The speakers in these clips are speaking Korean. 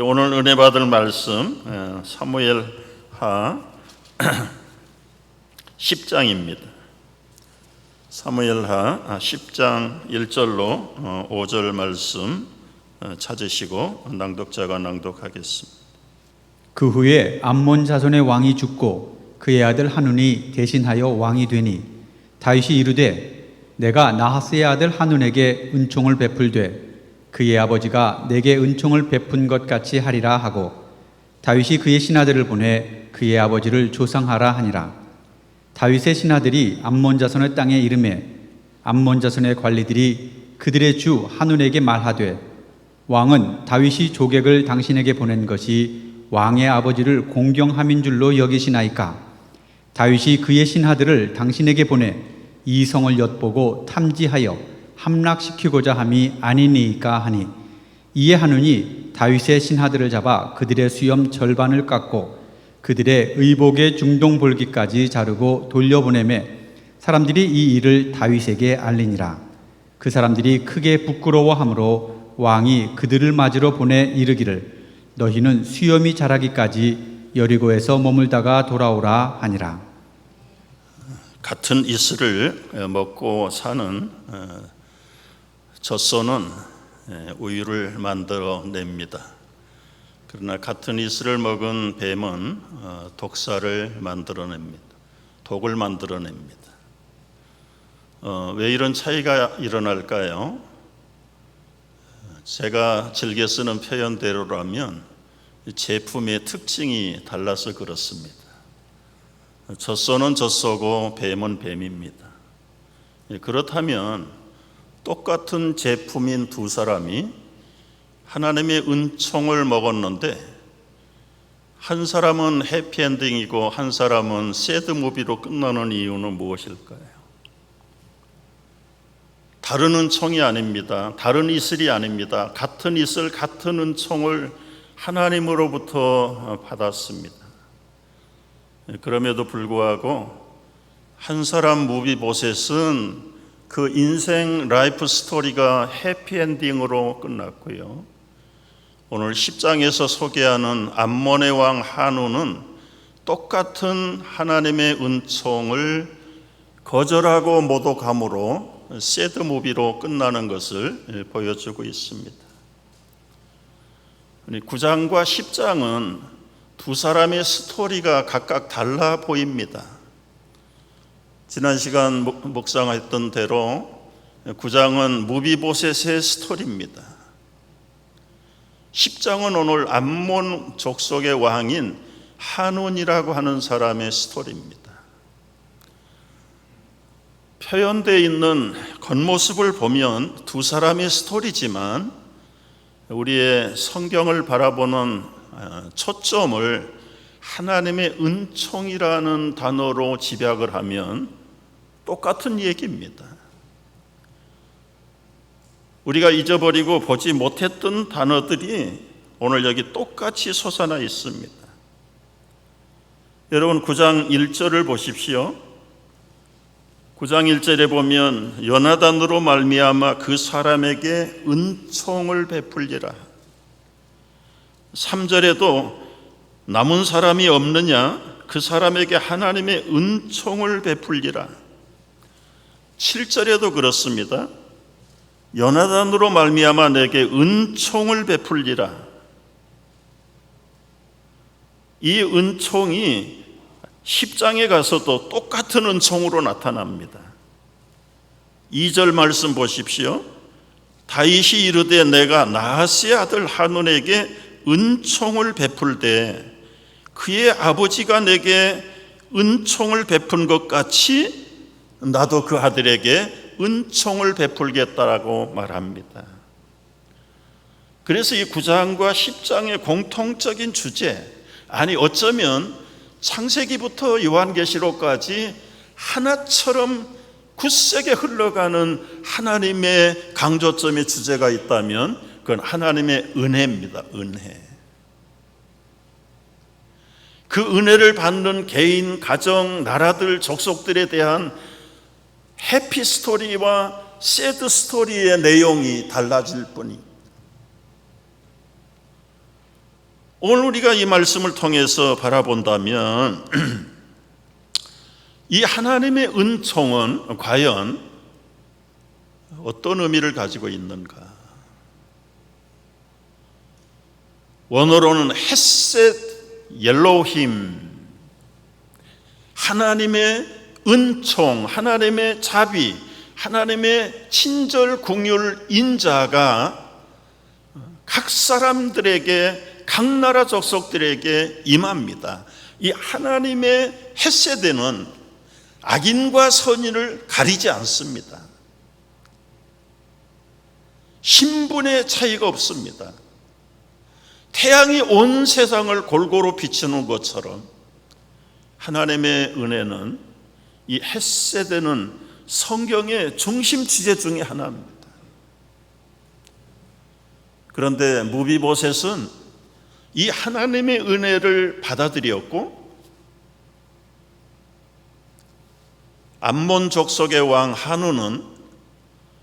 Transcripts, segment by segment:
오늘 은혜 받을 말씀 사무엘하 10장입니다. 사무엘하 10장 1절로 5절 말씀 찾으시고 낭독자가 낭독하겠습니다. 그 후에 암몬 자손의 왕이 죽고 그의 아들 한운이 대신하여 왕이 되니 다윗이 이르되 내가 나하스의 아들 한운에게 은총을 베풀되 그의 아버지가 내게 은총을 베푼 것 같이 하리라 하고 다윗이 그의 신하들을 보내 그의 아버지를 조상하라 하니라. 다윗의 신하들이 암몬 자손의 땅에 이르매 암몬 자손의 관리들이 그들의 주 한운에게 말하되 왕은 다윗이 조객을 당신에게 보낸 것이 왕의 아버지를 공경함인 줄로 여기시나이까? 다윗이 그의 신하들을 당신에게 보내 이 성을 엿보고 탐지하여 함락시키고자 함이 아니니까 하니, 이에 한운이 다윗의 신하들을 잡아 그들의 수염 절반을 깎고 그들의 의복의 중동볼기까지 자르고 돌려보내매 사람들이 이 일을 다윗에게 알리니라. 그 사람들이 크게 부끄러워하므로 왕이 그들을 맞으러 보내 이르기를 너희는 수염이 자라기까지 여리고에서 머물다가 돌아오라 하니라. 같은 이슬을 먹고 사는 젖소는 우유를 만들어냅니다. 그러나 같은 이슬을 먹은 뱀은 독사를 만들어냅니다. 독을 만들어냅니다. 왜 이런 차이가 일어날까요? 제가 즐겨 쓰는 표현대로라면 제품의 특징이 달라서 그렇습니다. 젖소는 젖소고 뱀은 뱀입니다. 그렇다면 똑같은 제품인 두 사람이 하나님의 은총을 먹었는데 한 사람은 해피엔딩이고 한 사람은 새드무비로 끝나는 이유는 무엇일까요? 다른 은총이 아닙니다. 다른 이슬이 아닙니다. 같은 이슬, 같은 은총을 하나님으로부터 받았습니다. 그럼에도 불구하고 한 사람 무비보셋은 그 인생 라이프 스토리가 해피엔딩으로 끝났고요. 오늘 10장에서 소개하는 암몬의 왕 한운은 똑같은 하나님의 은총을 거절하고 모독함으로 새드무비로 끝나는 것을 보여주고 있습니다. 9장과 10장은 두 사람의 스토리가 각각 달라 보입니다. 지난 시간 묵상했던 대로 9장은 무비보셋의 스토리입니다. 10장은 오늘 암몬 족속의 왕인 한운이라고 하는 사람의 스토리입니다. 표현되어 있는 겉모습을 보면 두 사람의 스토리지만 우리의 성경을 바라보는 초점을 하나님의 은총이라는 단어로 집약을 하면 똑같은 얘기입니다. 우리가 잊어버리고 보지 못했던 단어들이 오늘 여기 똑같이 솟아나 있습니다. 여러분 9장 1절을 보십시오. 9장 1절에 보면 요나단으로 말미암아 그 사람에게 은총을 베풀리라. 3절에도 남은 사람이 없느냐? 그 사람에게 하나님의 은총을 베풀리라. 7절에도 그렇습니다. 요나단으로 말미암아 내게 은총을 베풀리라. 이 은총이 10장에 가서도 똑같은 은총으로 나타납니다. 2절 말씀 보십시오. 다윗이 이르되 내가 나하스의 아들 한운에게 은총을 베풀되 그의 아버지가 내게 은총을 베푼 것 같이 나도 그 아들에게 은총을 베풀겠다라고 말합니다. 그래서 이 9장과 10장의 공통적인 주제, 아니 어쩌면 창세기부터 요한계시록까지 하나처럼 굳세게 흘러가는 하나님의 강조점의 주제가 있다면 그건 하나님의 은혜입니다. 은혜. 그 은혜를 받는 개인, 가정, 나라들, 족속들에 대한 해피 스토리와 새드 그 스토리의 내용이 달라질 뿐입니다. 오늘 우리가 이 말씀을 통해서 바라본다면 이 하나님의 은총은 과연 어떤 의미를 가지고 있는가? 원어로는 헤셋 엘로힘, 하나님의 은총, 하나님의 자비, 하나님의 친절 궁율 인자가 각 사람들에게, 각 나라 족속들에게 임합니다. 이 하나님의 헤세드는 악인과 선인을 가리지 않습니다. 신분의 차이가 없습니다. 태양이 온 세상을 골고루 비추는 것처럼 하나님의 은혜는, 이 헤세드는 성경의 중심 주제 중에 하나입니다. 그런데 무비보셋은 이 하나님의 은혜를 받아들였고 암몬 족속의 왕 한우는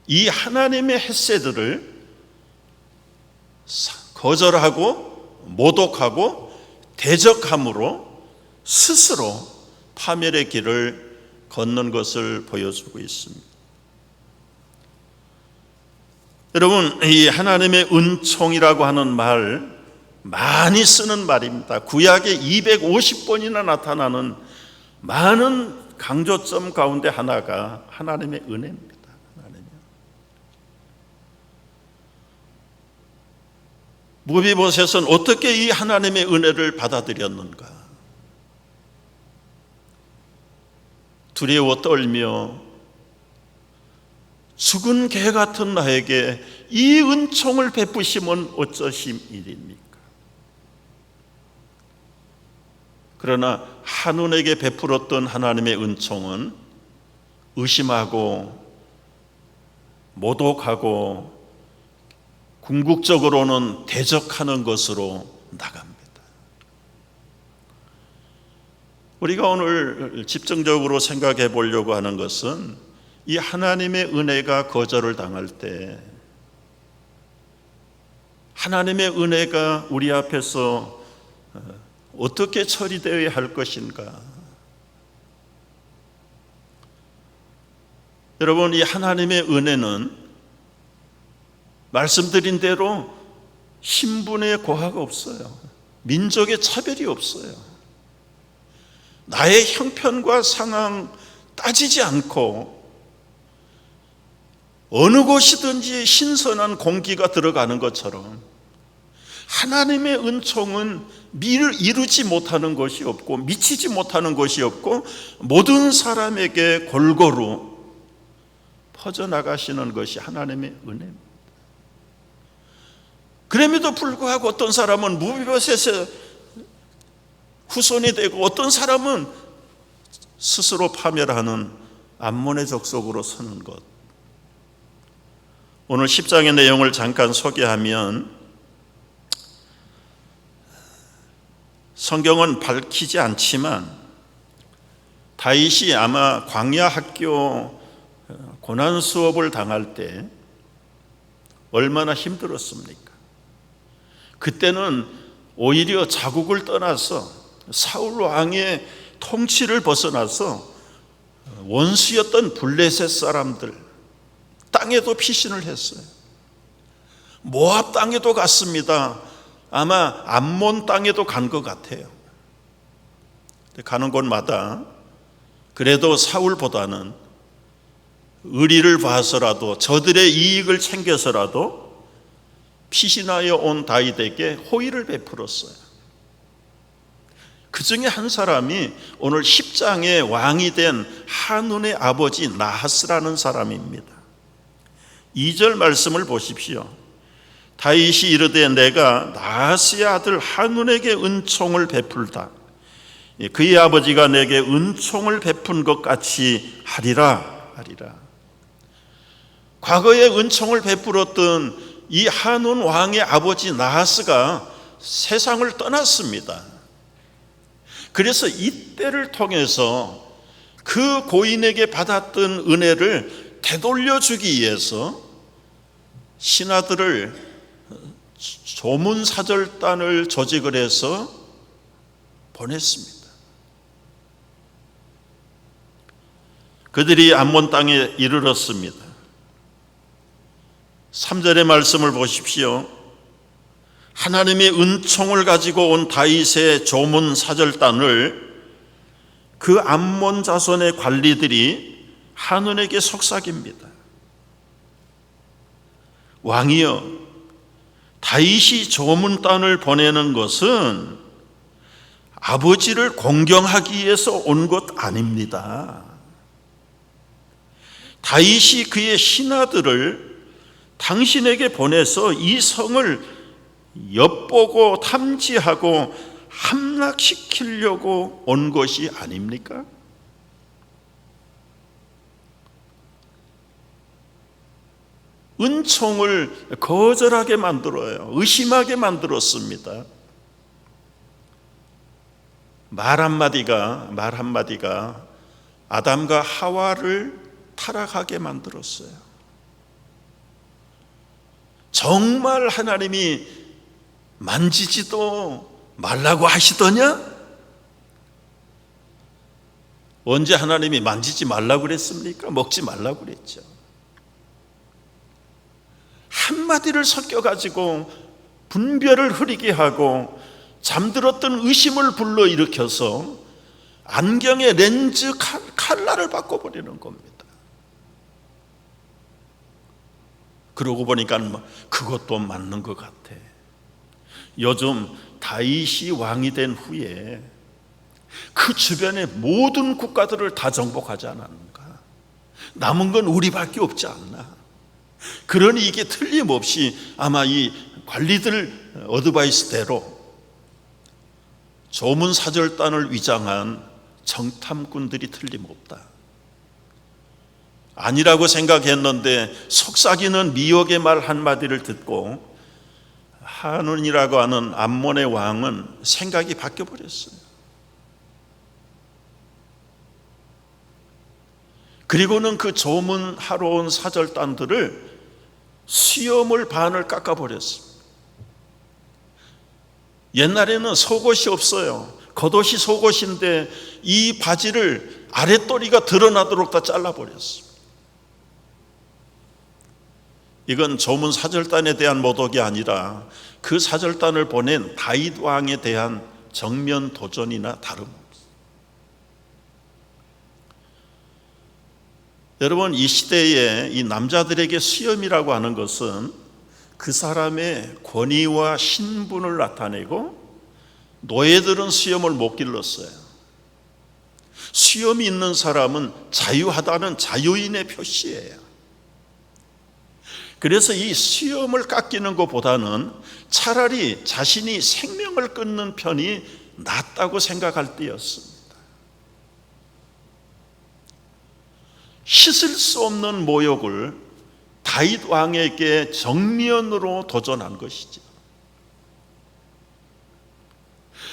이 하나님의 헤세드를 거절하고 모독하고 대적함으로 스스로 파멸의 길을 걷는 것을 보여주고 있습니다. 여러분, 이 하나님의 은총이라고 하는 말 많이 쓰는 말입니다. 구약에 250번이나 나타나는 많은 강조점 가운데 하나가 하나님의 은혜입니다. 무비보셋은 어떻게 이 하나님의 은혜를 받아들였는가? 두려워 떨며 죽은 개 같은 나에게 이 은총을 베푸심은 어쩌심 일입니까? 그러나 한운에게 베풀었던 하나님의 은총은 의심하고 모독하고 궁극적으로는 대적하는 것으로 나갑니다. 우리가 오늘 집중적으로 생각해 보려고 하는 것은 이 하나님의 은혜가 거절을 당할 때 하나님의 은혜가 우리 앞에서 어떻게 처리되어야 할 것인가? 여러분, 이 하나님의 은혜는 말씀드린 대로 신분의 고하가 없어요. 민족의 차별이 없어요. 나의 형편과 상황 따지지 않고 어느 곳이든지 신선한 공기가 들어가는 것처럼 하나님의 은총은 이루지 못하는 것이 없고 미치지 못하는 것이 없고 모든 사람에게 골고루 퍼져나가시는 것이 하나님의 은혜입니다. 그럼에도 불구하고 어떤 사람은 무비보셋의 후손이 되고 어떤 사람은 스스로 파멸하는 암몬의 족속으로 서는 것. 오늘 10장의 내용을 잠깐 소개하면 성경은 밝히지 않지만 다윗이 아마 광야 학교 고난 수업을 당할 때 얼마나 힘들었습니까? 그때는 오히려 자국을 떠나서 사울 왕의 통치를 벗어나서 원수였던 블레셋 사람들 땅에도 피신을 했어요. 모압 땅에도 갔습니다. 아마 암몬 땅에도 간 것 같아요. 가는 곳마다 그래도 사울보다는 의리를 봐서라도 저들의 이익을 챙겨서라도 피신하여 온 다윗에게 호의를 베풀었어요. 그 중에 한 사람이 오늘 10장의 왕이 된 한운의 아버지 나하스라는 사람입니다. 2절 말씀을 보십시오. 다윗이 이르되 내가 나하스의 아들 한운에게 은총을 베풀다. 그의 아버지가 내게 은총을 베푼 것 같이 하리라. 과거에 은총을 베풀었던 이 한운 왕의 아버지 나하스가 세상을 떠났습니다. 그래서 이때를 통해서 그 고인에게 받았던 은혜를 되돌려주기 위해서 신하들을 조문사절단을 조직을 해서 보냈습니다. 그들이 암몬 땅에 이르렀습니다. 3절의 말씀을 보십시오. 하나님의 은총을 가지고 온 다윗의 조문사절단을 그 암몬 자손의 관리들이 한눈에게 속삭입니다. 왕이여, 다윗이 조문단을 보내는 것은 아버지를 공경하기 위해서 온 것 아닙니다. 다윗이 그의 신하들을 당신에게 보내서 이 성을 엿보고 탐지하고 함락시키려고 온 것이 아닙니까? 은총을 거절하게 만들어요. 의심하게 만들었습니다. 말 한마디가 아담과 하와를 타락하게 만들었어요. 정말 하나님이 만지지도 말라고 하시더냐? 언제 하나님이 만지지 말라고 그랬습니까? 먹지 말라고 그랬죠. 한마디를 섞여가지고 분별을 흐리게 하고 잠들었던 의심을 불러일으켜서 안경의 렌즈 칼라를 바꿔버리는 겁니다. 그러고 보니까 그것도 맞는 것 같아. 요즘 다윗이 왕이 된 후에 그 주변의 모든 국가들을 다 정복하지 않았는가? 남은 건 우리밖에 없지 않나? 그러니 이게 틀림없이 아마 이 관리들 어드바이스대로 조문사절단을 위장한 정탐꾼들이 틀림없다. 아니라고 생각했는데 속삭이는 미혹의 말 한마디를 듣고 하눈이라고 하는 암몬의 왕은 생각이 바뀌어버렸어요. 그리고는 그 조문하러 온 사절단들을 수염을 반을 깎아버렸습니다. 옛날에는 속옷이 없어요. 겉옷이 속옷인데 이 바지를 아랫도리가 드러나도록 다 잘라버렸습니다. 이건 조문 사절단에 대한 모독이 아니라 그 사절단을 보낸 다윗 왕에 대한 정면 도전이나 다름없습니다. 여러분, 이 시대에 이 남자들에게 수염이라고 하는 것은 그 사람의 권위와 신분을 나타내고, 노예들은 수염을 못 길렀어요. 수염이 있는 사람은 자유하다는 자유인의 표시예요. 그래서 이 수염을 깎이는 것보다는 차라리 자신이 생명을 끊는 편이 낫다고 생각할 때였습니다. 씻을 수 없는 모욕을 다윗 왕에게 정면으로 도전한 것이죠.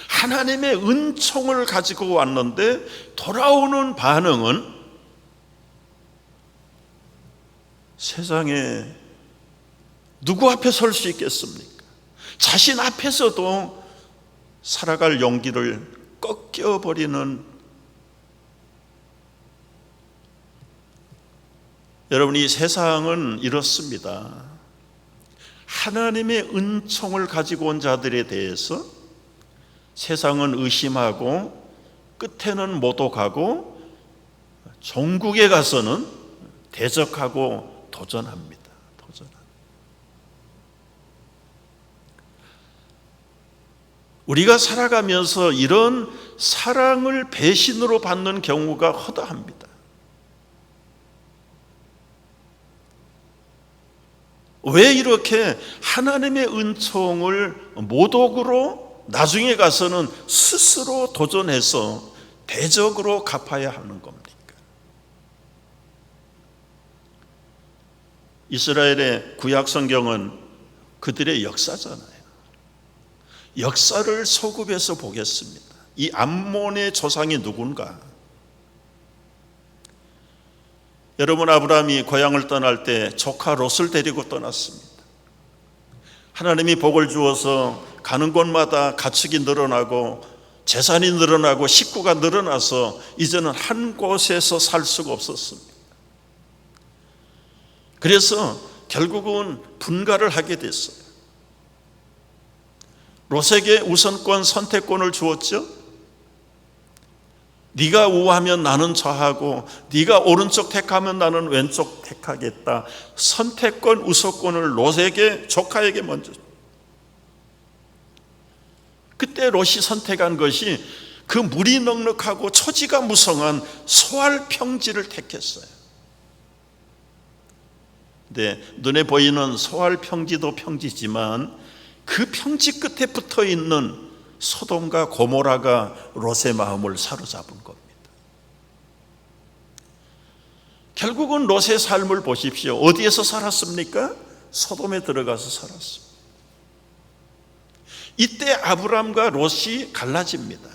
하나님의 은총을 가지고 왔는데 돌아오는 반응은 세상에 누구 앞에 설 수 있겠습니까? 자신 앞에서도 살아갈 용기를 꺾여버리는, 여러분, 이 세상은 이렇습니다. 하나님의 은총을 가지고 온 자들에 대해서 세상은 의심하고 끝에는 모독하고 종국에 가서는 대적하고 도전합니다. 우리가 살아가면서 이런 사랑을 배신으로 받는 경우가 허다합니다. 왜 이렇게 하나님의 은총을 모독으로 나중에 가서는 스스로 도전해서 대적으로 갚아야 하는 겁니까? 이스라엘의 구약 성경은 그들의 역사잖아요. 역사를 소급해서 보겠습니다. 이 암몬의 조상이 누군가? 여러분, 아브라함이 고향을 떠날 때 조카 롯을 데리고 떠났습니다. 하나님이 복을 주어서 가는 곳마다 가축이 늘어나고 재산이 늘어나고 식구가 늘어나서 이제는 한 곳에서 살 수가 없었습니다. 그래서 결국은 분가를 하게 됐어요. 롯에게 우선권, 선택권을 주었죠. 네가 우하면 나는 좌하고 네가 오른쪽 택하면 나는 왼쪽 택하겠다. 선택권, 우선권을 롯에게, 조카에게 먼저. 그때 롯이 선택한 것이 그 물이 넉넉하고 초지가 무성한 소알 평지를 택했어요. 네, 눈에 보이는 소알 평지도 평지지만 그 평지 끝에 붙어 있는 소돔과 고모라가 롯의 마음을 사로잡은 겁니다. 결국은 롯의 삶을 보십시오. 어디에서 살았습니까? 소돔에 들어가서 살았습니다. 이때 아브람과 롯이 갈라집니다.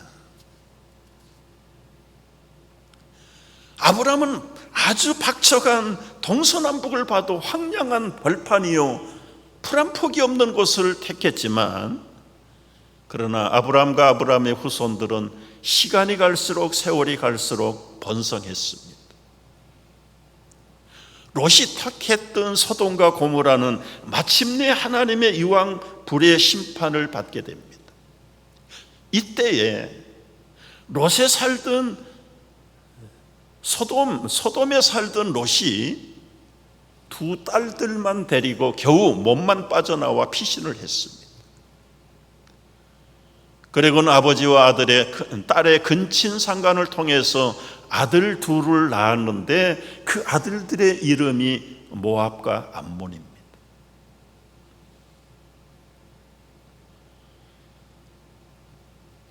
아브람은 아주 박척한 동서남북을 봐도 황량한 벌판이요 풀 한 폭이 없는 곳을 택했지만, 그러나 아브람과 아브람의 후손들은 시간이 갈수록, 세월이 갈수록 번성했습니다. 롯이 택했던 소돔과 고모라는 마침내 하나님의 이왕 불의 심판을 받게 됩니다. 이때에 롯에 살던 소돔에 살던 롯이 두 딸들만 데리고 겨우 몸만 빠져나와 피신을 했습니다. 그리고는 아버지와 딸의 근친 상간을 통해서 아들 둘을 낳았는데 그 아들들의 이름이 모압과 암몬입니다.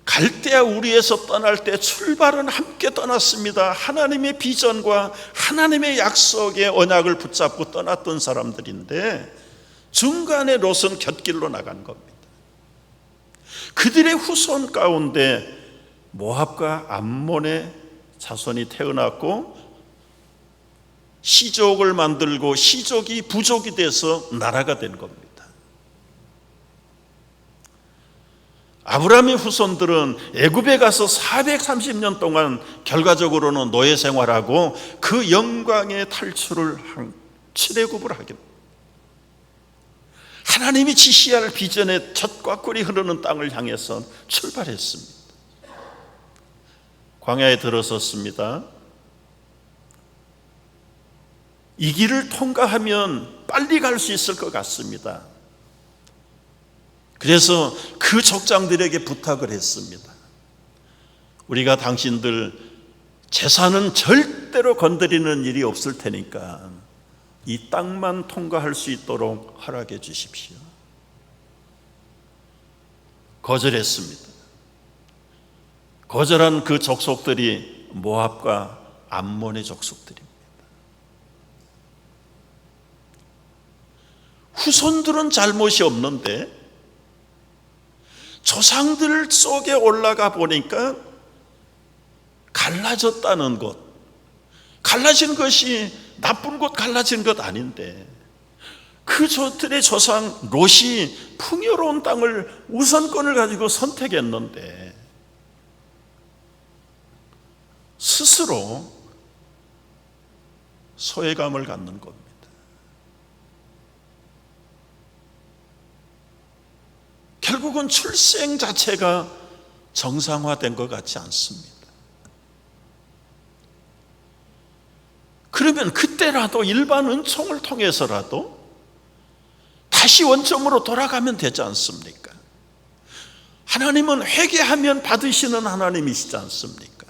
갈대아 우리에서 떠날 때 출발은 함께 떠났습니다. 하나님의 비전과 하나님의 약속의 언약을 붙잡고 떠났던 사람들인데 중간에 롯은 곁길로 나간 겁니다. 그들의 후손 가운데 모압과 암몬의 자손이 태어났고 시족을 만들고 시족이 부족이 돼서 나라가 된 겁니다. 아브라함의 후손들은 애굽에 가서 430년 동안 결과적으로는 노예 생활하고 그 영광의 탈출을 출애굽을 하게 됩니다. 하나님이 지시할 비전의 젖과 꿀이 흐르는 땅을 향해서 출발했습니다. 광야에 들어섰습니다. 이 길을 통과하면 빨리 갈 수 있을 것 같습니다. 그래서 그 족장들에게 부탁을 했습니다. 우리가 당신들 재산은 절대로 건드리는 일이 없을 테니까 이 땅만 통과할 수 있도록 허락해 주십시오. 거절했습니다. 거절한 그 족속들이 모압과 암몬의 족속들입니다. 후손들은 잘못이 없는데 조상들 속에 올라가 보니까 갈라졌다는 것, 갈라진 것이 나쁜 것, 갈라진 것 아닌데 그 저들의 조상 롯이 풍요로운 땅을 우선권을 가지고 선택했는데 스스로 소외감을 갖는 겁니다. 결국은 출생 자체가 정상화된 것 같지 않습니다. 그러면 그때라도 일반 은총을 통해서라도 다시 원점으로 돌아가면 되지 않습니까? 하나님은 회개하면 받으시는 하나님이시지 않습니까?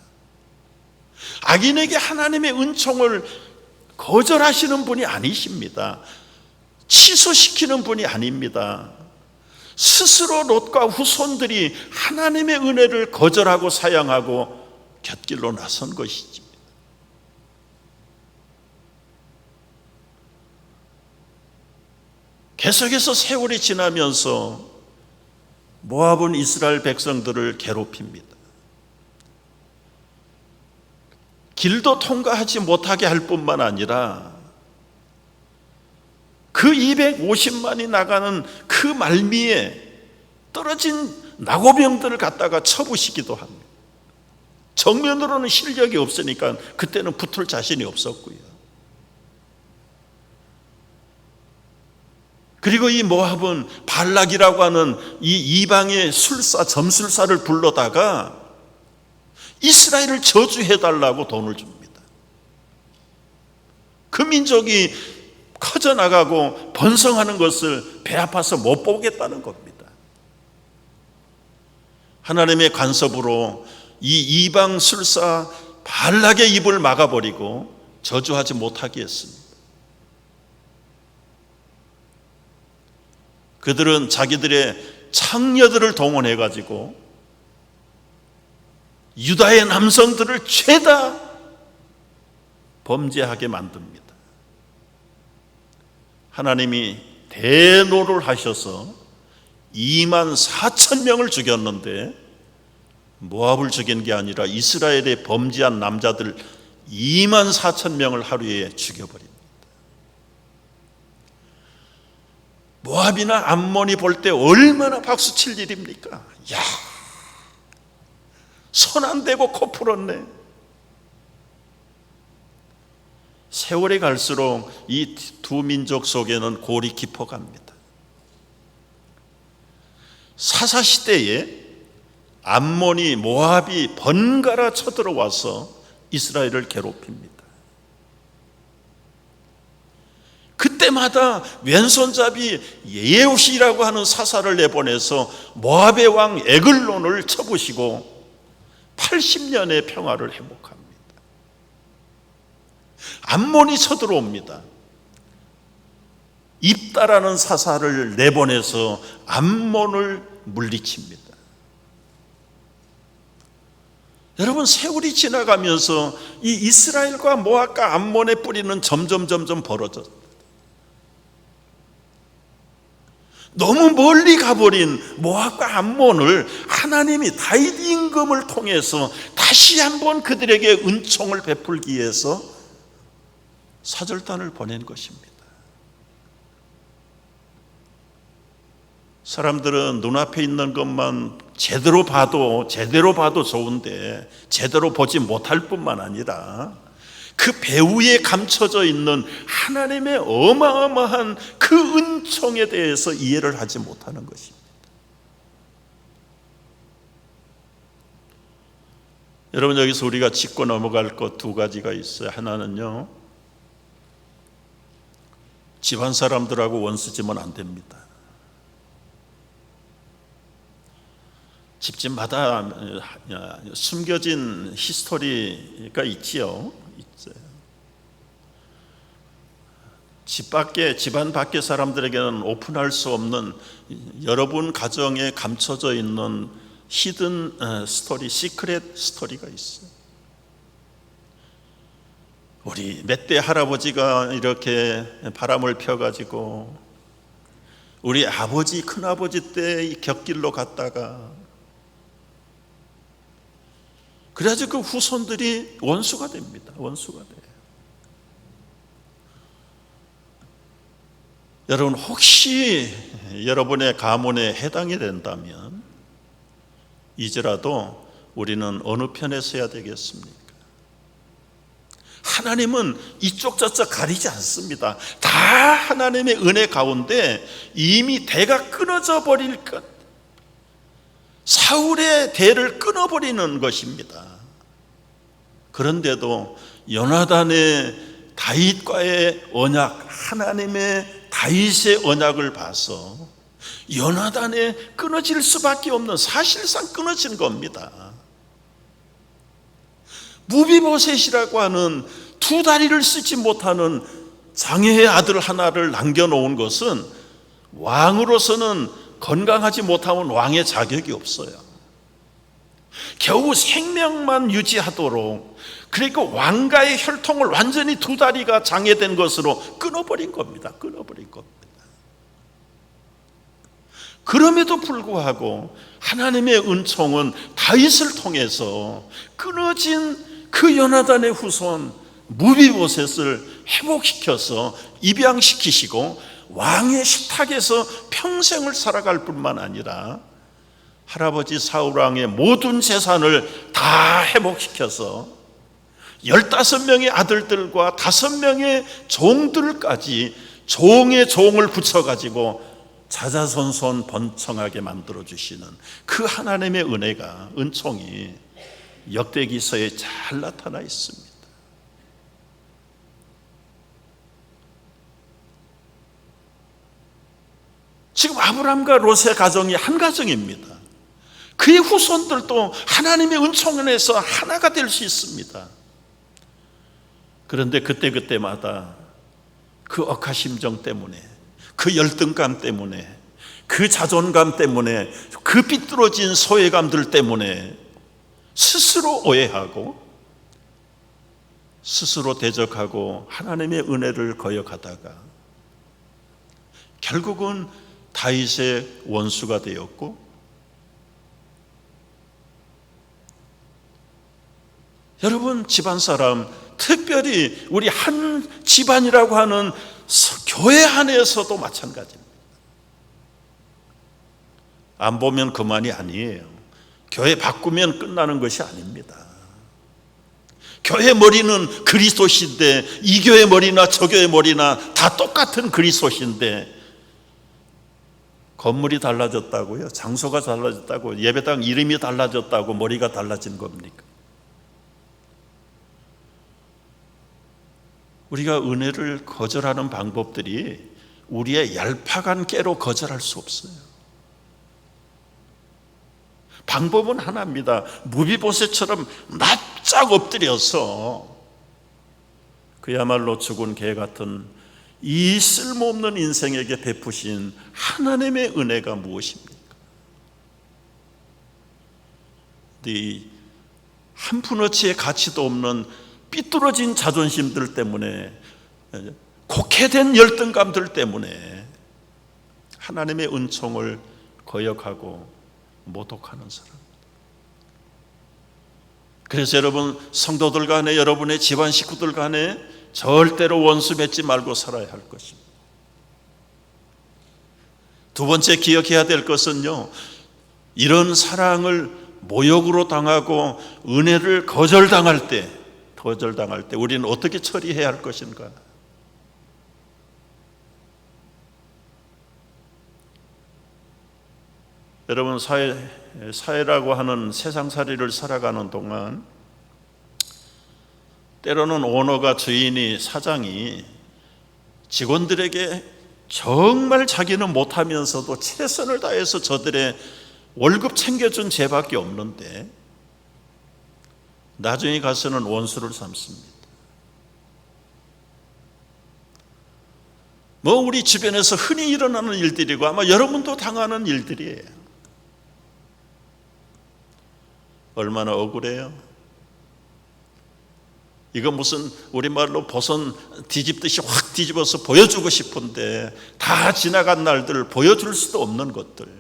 악인에게 하나님의 은총을 거절하시는 분이 아니십니다. 취소시키는 분이 아닙니다. 스스로 롯과 후손들이 하나님의 은혜를 거절하고 사양하고 곁길로 나선 것이지. 계속해서 세월이 지나면서 모압은 이스라엘 백성들을 괴롭힙니다. 길도 통과하지 못하게 할 뿐만 아니라 그 250만이 나가는 그 말미에 떨어진 나고병들을 갖다가 쳐부시기도 합니다. 정면으로는 실력이 없으니까 그때는 붙을 자신이 없었고요. 그리고 이 모압은 발락이라고 하는 이 이방의 술사, 점술사를 불러다가 이스라엘을 저주해달라고 돈을 줍니다. 그 민족이 커져나가고 번성하는 것을 배 아파서 못 보겠다는 겁니다. 하나님의 간섭으로 이 이방 술사 발락의 입을 막아버리고 저주하지 못하게 했습니다. 그들은 자기들의 창녀들을 동원해가지고 유다의 남성들을 죄다 범죄하게 만듭니다. 하나님이 대노를 하셔서 2만 4천 명을 죽였는데 모압을 죽인 게 아니라 이스라엘에 범죄한 남자들 2만 4천 명을 하루에 죽여버립니다. 모압이나 암몬이 볼 때 얼마나 박수칠 일입니까? 야, 손 안 대고 코 풀었네. 세월이 갈수록 이 두 민족 속에는 골이 깊어갑니다. 사사시대에 암몬이 모압이 번갈아 쳐들어와서 이스라엘을 괴롭힙니다. 그때마다 왼손잡이 예후시라고 하는 사사를 내보내서 모압의 왕 에글론을 쳐부시고 80년의 평화를 회복합니다. 암몬이 쳐들어옵니다. 입다라는 사사를 내보내서 암몬을 물리칩니다. 여러분, 세월이 지나가면서 이 이스라엘과 모압과 암몬의 뿌리는 점점 벌어졌어요. 너무 멀리 가버린 모압과 암몬을 하나님이 다윗 임금을 통해서 다시 한번 그들에게 은총을 베풀기 위해서 사절단을 보낸 것입니다. 사람들은 눈앞에 있는 것만 제대로 봐도 좋은데 제대로 보지 못할 뿐만 아니라 그 배후에 감춰져 있는 하나님의 어마어마한 그 은총에 대해서 이해를 하지 못하는 것입니다. 여러분, 여기서 우리가 짚고 넘어갈 것 두 가지가 있어요. 하나는요, 집안 사람들하고 원수지면 안 됩니다. 집집마다 숨겨진 히스토리가 있지요. 집안 밖의 사람들에게는 오픈할 수 없는 여러분 가정에 감춰져 있는 히든 스토리, 시크릿 스토리가 있어요. 우리 멧돼 할아버지가 이렇게 바람을 펴가지고 우리 아버지, 큰아버지 때 이 곁길로 갔다가 그래가지고 그 후손들이 원수가 됩니다. 원수가 돼요. 여러분, 혹시 여러분의 가문에 해당이 된다면 이제라도 우리는 어느 편에 서야 되겠습니까? 하나님은 이쪽 저쪽 가리지 않습니다. 다 하나님의 은혜 가운데 이미 대가 끊어져 버릴 것, 사울의 대를 끊어버리는 것입니다. 그런데도 요나단의 다윗과의 언약, 하나님의 다윗의 언약을 봐서 요나단에 끊어질 수밖에 없는, 사실상 끊어진 겁니다. 무비보셋이라고 하는 두 다리를 쓰지 못하는 장애의 아들 하나를 남겨놓은 것은 왕으로서는 건강하지 못하면 왕의 자격이 없어요. 겨우 생명만 유지하도록, 그러니까 왕가의 혈통을 완전히 두 다리가 장애된 것으로 끊어버린 겁니다. 끊어버린 겁니다. 그럼에도 불구하고 하나님의 은총은 다윗을 통해서 끊어진 그 요나단의 후손 무비보셋을 회복시켜서 입양시키시고 왕의 식탁에서 평생을 살아갈 뿐만 아니라 할아버지 사울왕의 모든 재산을 다 회복시켜서 15명의 아들들과 5명의 종들까지 종의 종을 붙여가지고 자자손손 번성하게 만들어주시는 그 하나님의 은혜가, 은총이 역대기서에 잘 나타나 있습니다. 지금 아브람과 롯의 가정이 한 가정입니다. 그의 후손들도 하나님의 은총 안에서 하나가 될 수 있습니다. 그런데 그때마다 그 억하심정 때문에, 그 열등감 때문에, 그 자존감 때문에, 그 삐뚤어진 소외감들 때문에 스스로 오해하고 스스로 대적하고 하나님의 은혜를 거역하다가 결국은 다윗의 원수가 되었고, 여러분, 집안 사람, 특별히 우리 한 집안이라고 하는 교회 안에서도 마찬가지입니다. 안 보면 그만이 아니에요. 교회 바꾸면 끝나는 것이 아닙니다. 교회 머리는 그리스도신데, 이 교회 머리나 저 교회 머리나 다 똑같은 그리스도신데, 건물이 달라졌다고요? 장소가 달라졌다고? 예배당 이름이 달라졌다고 머리가 달라진 겁니까? 우리가 은혜를 거절하는 방법들이 우리의 얄팍한 깨로 거절할 수 없어요. 방법은 하나입니다. 무비보셋처럼 납작 엎드려서 그야말로 죽은 개 같은 이 쓸모없는 인생에게 베푸신 하나님의 은혜가 무엇입니까? 이 한 푼어치의 가치도 없는 삐뚤어진 자존심들 때문에, 곡해된 열등감들 때문에 하나님의 은총을 거역하고 모독하는 사람. 그래서 여러분, 성도들 간에, 여러분의 집안 식구들 간에 절대로 원수 맺지 말고 살아야 할 것입니다. 두 번째 기억해야 될 것은요, 이런 사랑을 모욕으로 당하고 은혜를 거절당할 때 우리는 어떻게 처리해야 할 것인가? 여러분, 사회라고 하는 세상살이를 살아가는 동안 때로는 오너가, 주인이, 사장이 직원들에게 정말 자기는 못하면서도 최선을 다해서 저들의 월급 챙겨준 죄밖에 없는데 나중에 가서는 원수를 삼습니다. 우리 주변에서 흔히 일어나는 일들이고 아마 여러분도 당하는 일들이에요. 얼마나 억울해요. 이거 무슨 우리말로 보선 뒤집듯이 확 뒤집어서 보여주고 싶은데 다 지나간 날들 보여줄 수도 없는 것들.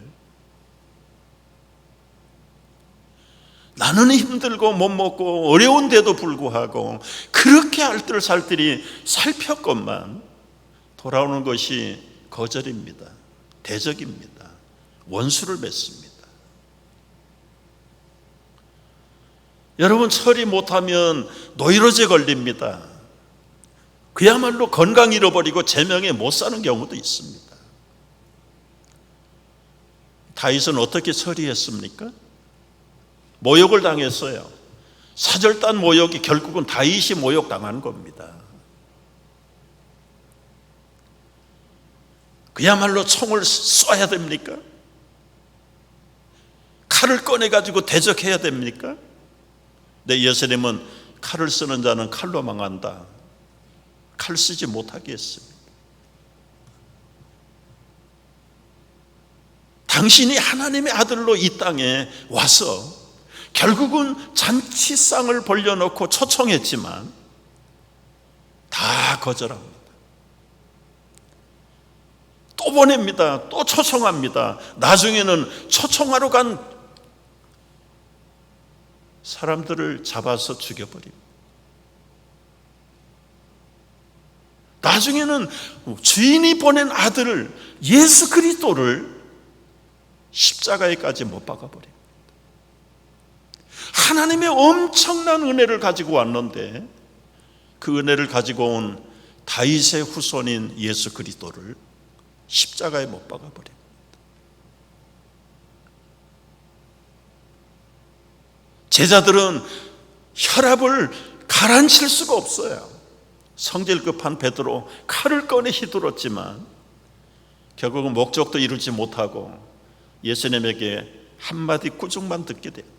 나는 힘들고 못 먹고 어려운데도 불구하고 그렇게 알뜰살뜰히 살폈건만 돌아오는 것이 거절입니다. 대적입니다. 원수를 맺습니다. 여러분, 처리 못하면 노이로제 걸립니다. 그야말로 건강 잃어버리고 제명에 못 사는 경우도 있습니다. 다윗은 어떻게 처리했습니까? 모욕을 당했어요. 사절단 모욕이 결국은 다윗이 모욕당한 겁니다. 그야말로 총을 쏴야 됩니까? 칼을 꺼내가지고 대적해야 됩니까? 내 예수님은 칼을 쓰는 자는 칼로 망한다. 칼 쓰지 못하게 했습니다. 당신이 하나님의 아들로 이 땅에 와서 결국은 잔치상을 벌려놓고 초청했지만 다 거절합니다. 또 보냅니다. 또 초청합니다. 나중에는 초청하러 간 사람들을 잡아서 죽여버립니다. 나중에는 주인이 보낸 아들을, 예수 그리스도를 십자가에까지 못 박아버립니다. 하나님의 엄청난 은혜를 가지고 왔는데 그 은혜를 가지고 온 다윗의 후손인 예수 그리스도를 십자가에 못 박아버립니다. 제자들은 혈압을 가라앉힐 수가 없어요. 성질 급한 베드로 칼을 꺼내 휘둘렀지만 결국은 목적도 이루지 못하고 예수님에게 한마디 꾸중만 듣게 됩니다.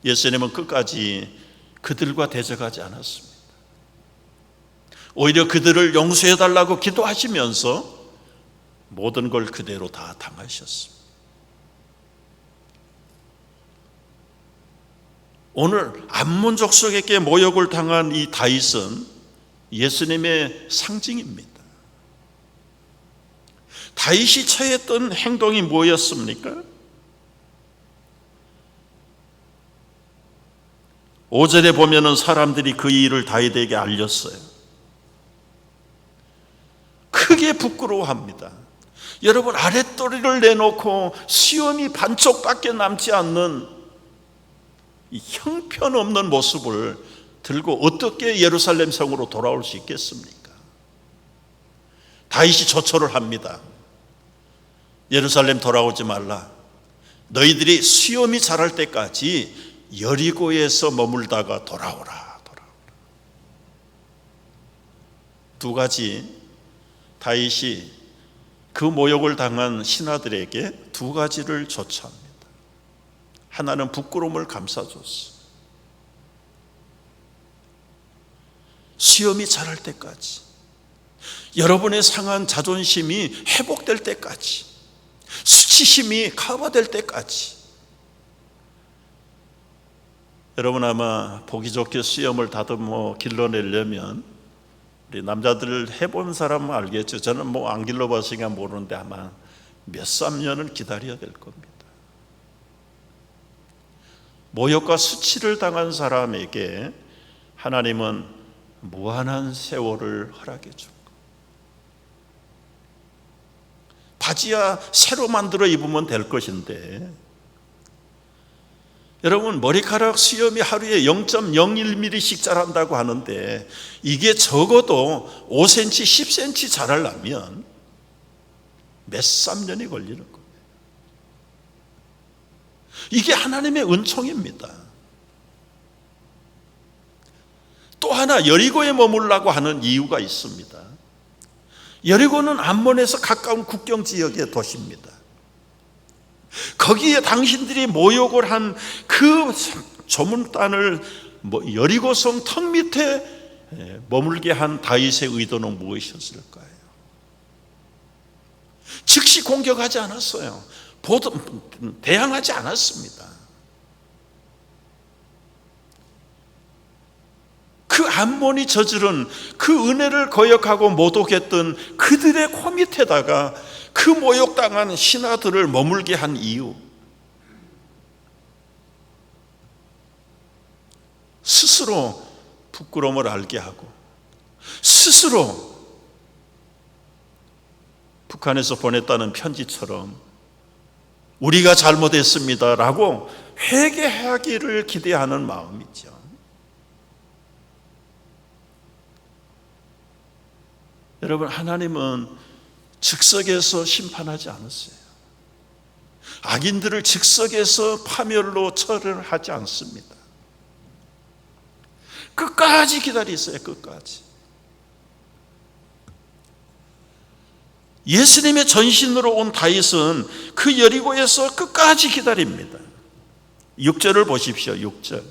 예수님은 끝까지 그들과 대적하지 않았습니다. 오히려 그들을 용서해달라고 기도하시면서 모든 걸 그대로 다 당하셨습니다. 오늘 암몬 족속에게 모욕을 당한 이 다윗은 예수님의 상징입니다. 다윗이 처했던 행동이 뭐였습니까? 5절에 보면은 사람들이 그 일을 다윗에게 알렸어요. 크게 부끄러워합니다. 여러분, 아랫도리를 내놓고 수염이 반쪽밖에 남지 않는 이 형편없는 모습을 들고 어떻게 예루살렘 성으로 돌아올 수 있겠습니까? 다윗이 조처를 합니다. 예루살렘 돌아오지 말라. 너희들이 수염이 자랄 때까지 여리고에서 머물다가 돌아오라. 두 가지, 다윗이 그 모욕을 당한 신하들에게 두 가지를 조처합니다. 하나는 부끄러움을 감싸줬어. 수염이 자랄 때까지, 여러분의 상한 자존심이 회복될 때까지, 수치심이 커버될 때까지. 여러분 아마 보기 좋게 수염을 다듬어 길러내려면, 우리 남자들 해본 사람은 알겠죠. 저는 뭐 안 길러봤으니까 모르는데 아마 몇 3년은 기다려야 될 겁니다. 모욕과 수치를 당한 사람에게 하나님은 무한한 세월을 허락해 줍니다. 바지야 새로 만들어 입으면 될 것인데, 여러분 머리카락 수염이 하루에 0.01mm씩 자란다고 하는데 이게 적어도 5cm, 10cm 자라려면 몇 3년이 걸리는 거예요. 이게 하나님의 은총입니다. 또 하나, 여리고에 머물라고 하는 이유가 있습니다. 여리고는 암몬에서 가까운 국경 지역의 도시입니다. 거기에 당신들이 모욕을 한 그 조문단을 여리고성 턱 밑에 머물게 한 다윗의 의도는 무엇이었을까요? 즉시 공격하지 않았어요. 대항하지 않았습니다. 그 암몬이 저지른 그 은혜를 거역하고 모독했던 그들의 코 밑에다가 그 모욕당한 신하들을 머물게 한 이유, 스스로 부끄러움을 알게 하고 스스로 북한에서 보냈다는 편지처럼 우리가 잘못했습니다 라고 회개하기를 기대하는 마음이죠. 여러분, 하나님은 즉석에서 심판하지 않았어요. 악인들을 즉석에서 파멸로 처리하지 않습니다. 끝까지 기다리세요. 끝까지. 예수님의 전신으로 온 다윗은 그 여리고에서 끝까지 기다립니다. 6절을 보십시오. 6절.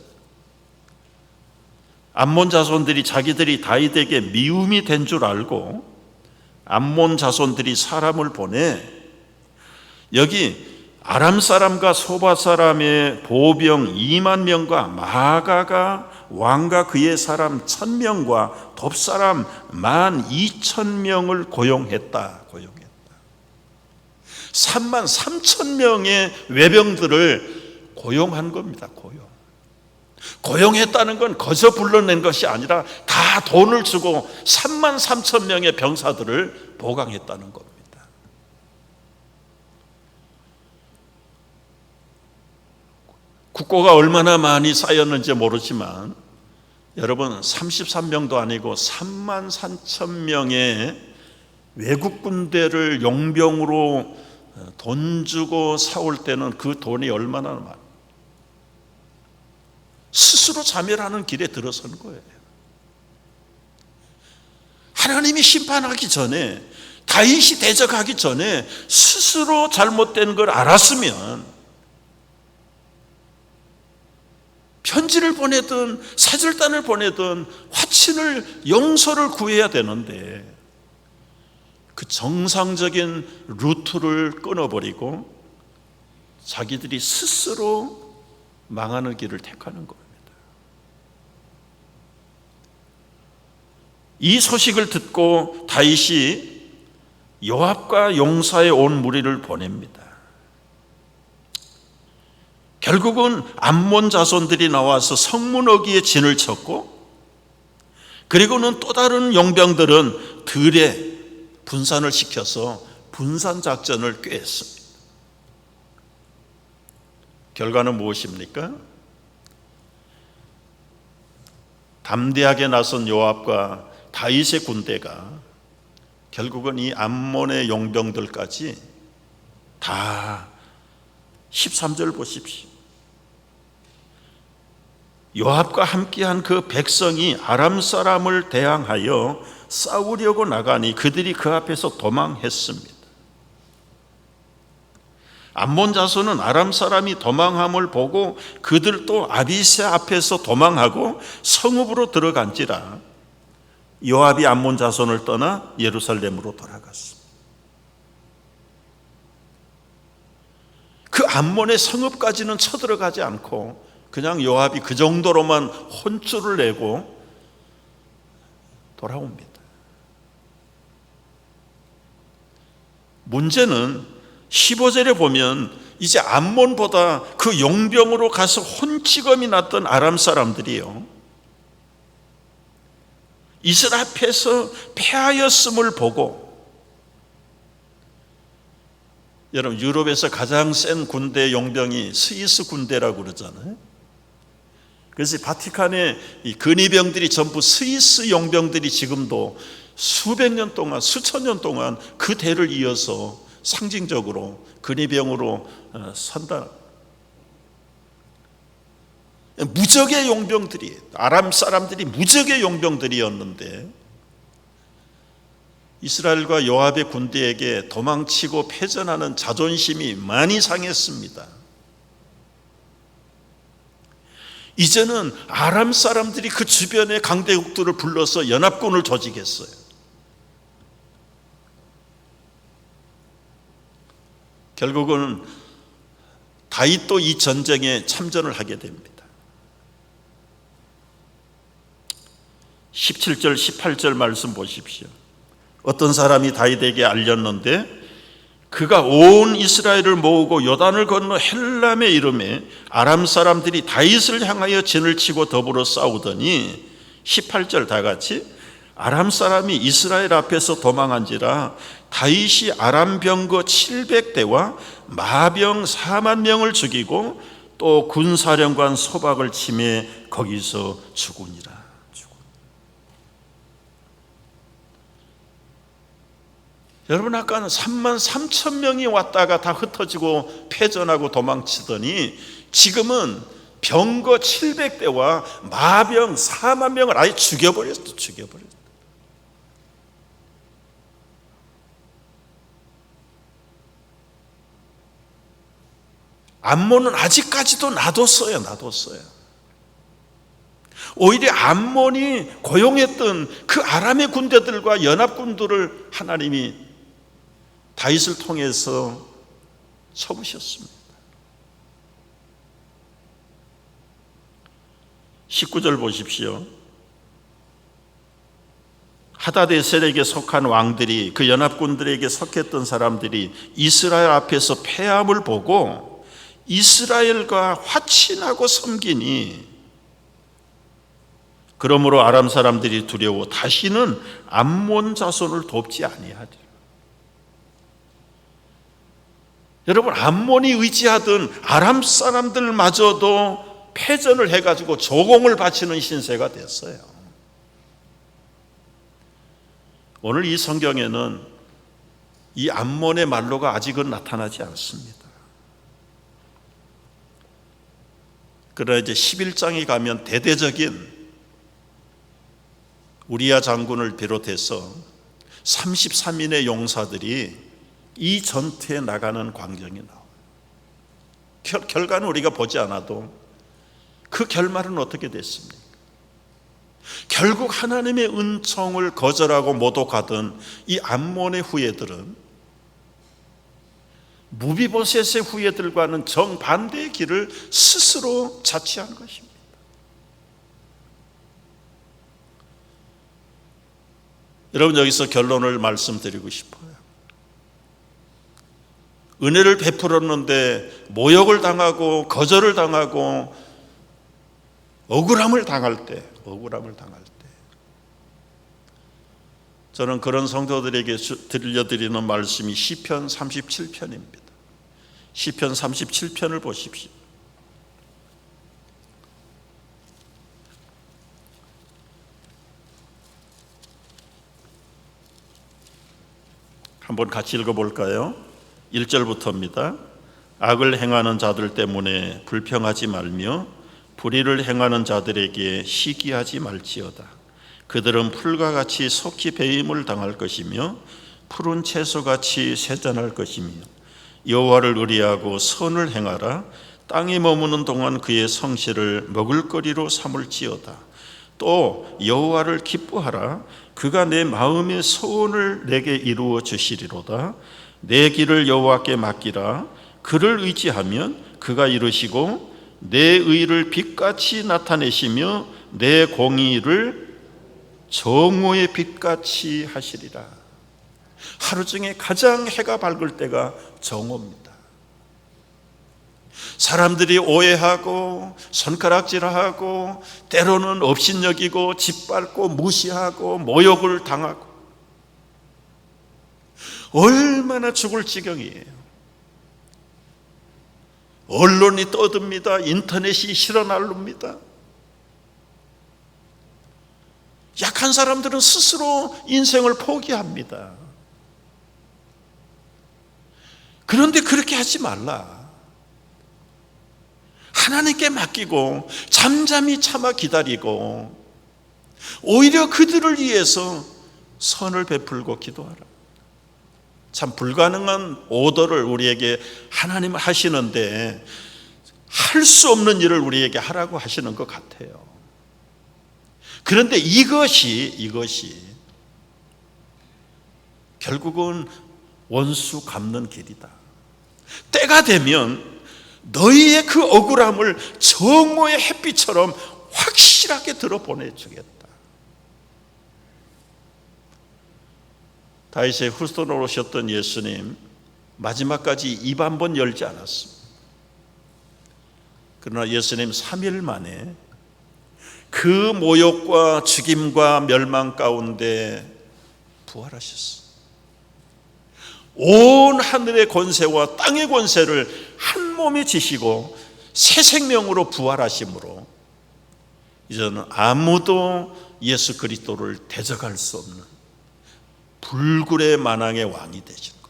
암몬 자손들이 자기들이 다윗에게 미움이 된 줄 알고 암몬 자손들이 사람을 보내, 여기 아람 사람과 소바 사람의 보병 2만 명과 마가가 왕과 그의 사람 1,000명과 돕사람 12,000명을 고용했다. 33,000명의 외병들을 고용한 겁니다. 고용. 고용했다는 건 거저 불러낸 것이 아니라 다 돈을 주고 3만 3천 명의 병사들을 보강했다는 겁니다. 국고가 얼마나 많이 쌓였는지 모르지만 여러분, 33명도 아니고 3만 3천 명의 외국 군대를 용병으로 돈 주고 사올 때는 그 돈이 얼마나 많아요. 스스로 자멸하는 길에 들어선 거예요. 하나님이 심판하기 전에, 다윗이 대적하기 전에 스스로 잘못된 걸 알았으면 편지를 보내든 사절단을 보내든 화친을 용서를 구해야 되는데 그 정상적인 루트를 끊어버리고 자기들이 스스로 망하는 길을 택하는 겁니다. 이 소식을 듣고 다윗이 요압과 용사의 온 무리를 보냅니다. 결국은 암몬 자손들이 나와서 성문어기에 진을 쳤고, 그리고는 또 다른 용병들은 들에 분산을 시켜서 분산 작전을 꾀했습니다. 결과는 무엇입니까? 담대하게 나선 요압과 다윗의 군대가 결국은 이 암몬의 용병들까지 다 13절 보십시오. 요압과 함께한 그 백성이 아람 사람을 대항하여 싸우려고 나가니 그들이 그 앞에서 도망했습니다. 암몬 자손은 아람 사람이 도망함을 보고 그들도 아비새 앞에서 도망하고 성읍으로 들어간지라 요압이 암몬 자손을 떠나 예루살렘으로 돌아갔습니다. 그 암몬의 성읍까지는 쳐들어가지 않고 그냥 요압이 그 정도로만 혼쭐을 내고 돌아옵니다. 문제는 15절에 보면 이제 암몬보다 그 용병으로 가서 혼치검이 났던 아람 사람들이요, 이스라엘 앞에서 패하였음을 보고, 여러분 유럽에서 가장 센 군대 용병이 스위스 군대라고 그러잖아요. 그래서 바티칸의 이 근위병들이 전부 스위스 용병들이 지금도 수백 년 동안, 수천 년 동안 그 대를 이어서 상징적으로 근위병으로 선다. 무적의 용병들이, 아람 사람들이 무적의 용병들이었는데 이스라엘과 요압의 군대에게 도망치고 패전하는 자존심이 많이 상했습니다. 이제는 아람 사람들이 그 주변의 강대국들을 불러서 연합군을 조직했어요. 결국은 다윗도 이 전쟁에 참전을 하게 됩니다. 17절 18절 말씀 보십시오. 어떤 사람이 다윗에게 알렸는데 그가 온 이스라엘을 모으고 요단을 건너 헬람에 이르매 아람 사람들이 다윗을 향하여 진을 치고 더불어 싸우더니 18절 다 같이 아람 사람이 이스라엘 앞에서 도망한지라 다윗이 아람 병거 700대와 마병 4만 명을 죽이고 또 군사령관 소박을 치매 거기서 죽으니라. 여러분, 아까는 3만 3천 명이 왔다가 다 흩어지고 패전하고 도망치더니 지금은 병거 700대와 마병 4만 명을 아예 죽여버렸어요. 암몬은 아직까지도 놔뒀어요. 오히려 암몬이 고용했던 그 아람의 군대들과 연합군들을 하나님이 다윗을 통해서 쳐부셨습니다. 19절 보십시오. 하다데셀에게 속한 왕들이, 그 연합군들에게 속했던 사람들이 이스라엘 앞에서 패함을 보고 이스라엘과 화친하고 섬기니 그러므로 아람 사람들이 두려워 다시는 암몬 자손을 돕지 아니하리라. 여러분, 암몬이 의지하던 아람 사람들마저도 패전을 해가지고 조공을 바치는 신세가 됐어요. 오늘 이 성경에는 이 암몬의 말로가 아직은 나타나지 않습니다. 그러나 이제 11장에 가면 대대적인 우리야 장군을 비롯해서 33인의 용사들이 이 전투에 나가는 광경이 나와요. 결과는 우리가 보지 않아도 그 결말은 어떻게 됐습니까? 결국 하나님의 은총을 거절하고 모독하던 이 암몬의 후예들은 무비보셋의 후예들과는 정반대의 길을 스스로 자취한 것입니다. 여러분, 여기서 결론을 말씀드리고 싶어요. 은혜를 베풀었는데 모욕을 당하고 거절을 당하고 억울함을 당할 때 저는 그런 성도들에게 들려드리는 말씀이 시편 37편입니다. 시편 37편을 보십시오. 한번 같이 읽어볼까요? 1절부터입니다. 악을 행하는 자들 때문에 불평하지 말며 불의를 행하는 자들에게 시기하지 말지어다. 그들은 풀과 같이 속히 배임을 당할 것이며 푸른 채소같이 쇠잔할 것이며 여호와를 의리하고 선을 행하라. 땅에 머무는 동안 그의 성실을 먹을거리로 삼을지어다. 또 여호와를 기뻐하라. 그가 내 마음의 소원을 내게 이루어 주시리로다. 내 길을 여호와께 맡기라. 그를 의지하면 그가 이루시고 내 의를 빛같이 나타내시며 내 공의를 정오의 빛같이 하시리라. 하루 중에 가장 해가 밝을 때가 정오입니다. 사람들이 오해하고 손가락질하고 때로는 업신여기고 짓밟고 무시하고 모욕을 당하고 얼마나 죽을 지경이에요. 언론이 떠듭니다. 인터넷이 실어날릅니다. 약한 사람들은 스스로 인생을 포기합니다. 그런데 그렇게 하지 말라. 하나님께 맡기고 잠잠히 참아 기다리고 오히려 그들을 위해서 선을 베풀고 기도하라. 참 불가능한 오더를 우리에게 하나님은 하시는데 할 수 없는 일을 우리에게 하라고 하시는 것 같아요. 그런데 이것이 결국은 원수 갚는 길이다. 때가 되면 너희의 그 억울함을 정오의 햇빛처럼 확실하게 들어보내주겠다. 다윗의 후손으로 오셨던 예수님, 마지막까지 입 한 번 열지 않았습니다. 그러나 예수님 3일 만에 그 모욕과 죽임과 멸망 가운데 부활하셨습니다. 온 하늘의 권세와 땅의 권세를 한 몸에 지시고 새 생명으로 부활하심으로 이제는 아무도 예수 그리스도를 대적할 수 없는 불굴의 만왕의 왕이 되신 것.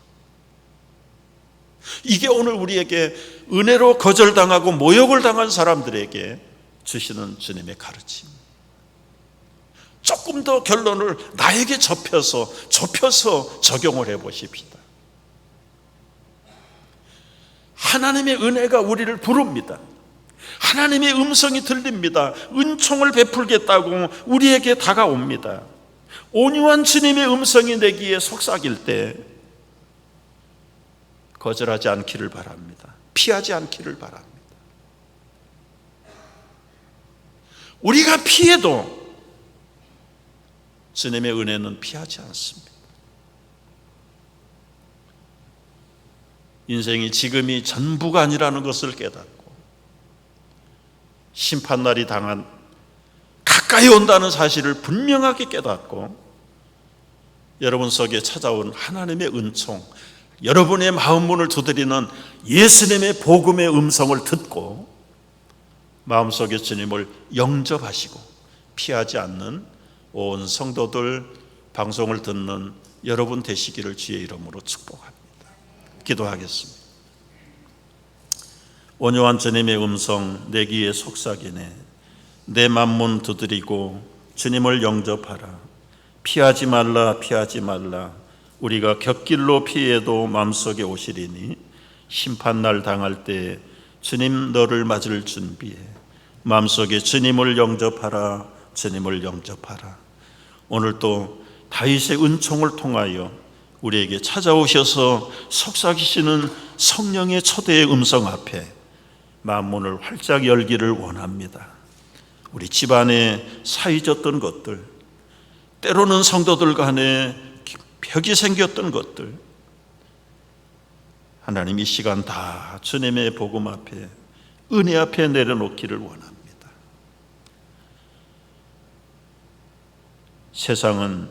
이게 오늘 우리에게 은혜로 거절당하고 모욕을 당한 사람들에게 주시는 주님의 가르침. 조금 더 결론을 나에게 좁혀서 적용을 해보십시다. 하나님의 은혜가 우리를 부릅니다. 하나님의 음성이 들립니다. 은총을 베풀겠다고 우리에게 다가옵니다. 온유한 주님의 음성이 내 귀에 속삭일 때 거절하지 않기를 바랍니다. 피하지 않기를 바랍니다. 우리가 피해도 주님의 은혜는 피하지 않습니다. 인생이 지금이 전부가 아니라는 것을 깨닫고 심판날이 가까이 온다는 사실을 분명하게 깨닫고 여러분 속에 찾아온 하나님의 은총, 여러분의 마음 문을 두드리는 예수님의 복음의 음성을 듣고 마음속에 주님을 영접하시고 피하지 않는 온 성도들, 방송을 듣는 여러분 되시기를 주의 이름으로 축복합니다. 기도하겠습니다. 온유한 주님의 음성 내 귀에 속삭이네. 내 맘문 두드리고 주님을 영접하라. 피하지 말라, 피하지 말라. 우리가 곁길로 피해도 마음속에 오시리니 심판날 당할 때 주님 너를 맞을 준비해. 마음속에 주님을 영접하라, 주님을 영접하라. 오늘 또 다윗의 은총을 통하여 우리에게 찾아오셔서 속삭이시는 성령의 초대의 음성 앞에 마음문을 활짝 열기를 원합니다. 우리 집안에 사이졌던 것들, 때로는 성도들 간에 벽이 생겼던 것들, 하나님 이 시간 다 주님의 복음 앞에, 은혜 앞에 내려놓기를 원합니다. 세상은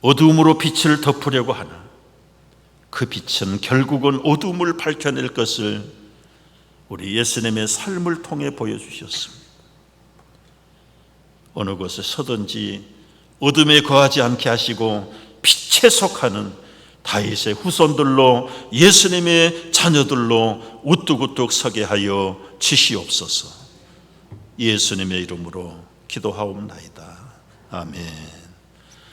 어두움으로 빛을 덮으려고 하나 그 빛은 결국은 어두움을 밝혀낼 것을 우리 예수님의 삶을 통해 보여주셨습니다. 어느 곳에 서든지 어둠에 거하지 않게 하시고 빛에 속하는 다윗의 후손들로, 예수님의 자녀들로 우뚝우뚝 서게 하여 주시옵소서. 예수님의 이름으로 기도하옵나이다. 아멘.